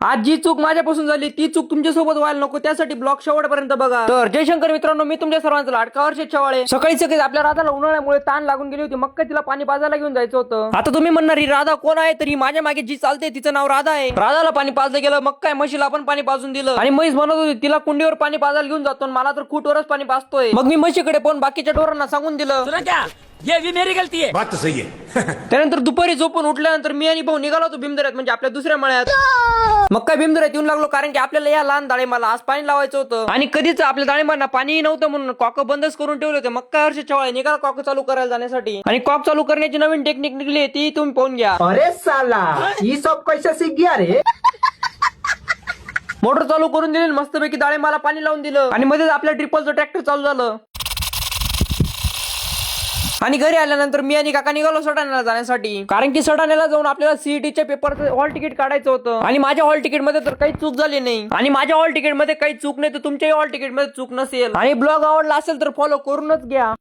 आज जी चूक माझ्यापासून झाली ती चूक तुमच्या सोबत व्हायला नको, त्यासाठी ब्लॉग शेवटपर्यंत बघा. तर जयशंकर मित्रांनो, मी तुमच्या सर्वांचा लाडका हर्षद शेवाळे. सकाळी आपल्या राधाला उन्हाळ्यामुळे ताण लागून गेली होती. मक्का तिला पाणी पाजायला घेऊन जायचं होतं. आता तुम्ही म्हणणार ही राधा कोण आहे? तर ही माझ्या मागे जी चालते तिचं नाव राधा आहे. राधाला पाणी पाजलं गेलं, मग काय म्हशीला पण पाणी पाजून दिलं. आणि म्हैस म्हणत होती तिला कुंडीवर पाणी पाजायला घेऊन जातो, मला तर खूटवरच पाणी पाजतोय. मग मी म्हशीकडे पण बाकीच्या ढोरांना सांगून दिलं, ये भी मेरी गलती है. बात तो सही है. त्यानंतर दुपारी झोपून उठल्यानंतर मी आणि भाऊ निघालो होतो भीमदऱ्यात, म्हणजे आपल्या दुसऱ्या मळ्यात. मग काय भीमदऱ्यात येऊन लागलो, कारण की आपल्याला या लहान डाळिंबाला आज पाणी लावायचं होतं. आणि कधीच आपल्या डाळिंबांना पाणी नव्हतं म्हणून कॉक बंदच करून ठेवले होते. मग काय हर्षद शेवाळे निघाला कॉक चालू करायला जाण्यासाठी. आणि कॉक चालू करण्याची नवीन टेक्निक निघली, ती तुम्ही पाहून घ्या. अरे साला ये सब कैसे सीख गया रे? मोटर चालू करून दिली, मस्तपैकी डाळिंबाला पाणी लावून दिलं. आणि मध्येच आपल्या ट्रिपलचं ट्रॅक्टर चालू झालं. आणि घरी आल्यानंतर मी आणि काका निघालो सटाण्याला जाण्यासाठी, कारण की सटाण्याला जाऊन आपल्याला सीईटीच्या पेपरचं हॉल तिकीट काढायचं होतं. आणि माझ्या हॉल तिकीट मध्ये तर काही चूक झाली नाही. आणि माझ्या हॉल तिकीट मध्ये काही चूक नाही तर तुमच्याही हॉल तिकीट मध्ये चूक नसेल. आणि ब्लॉग आवडला असेल तर फॉलो करूनच घ्या.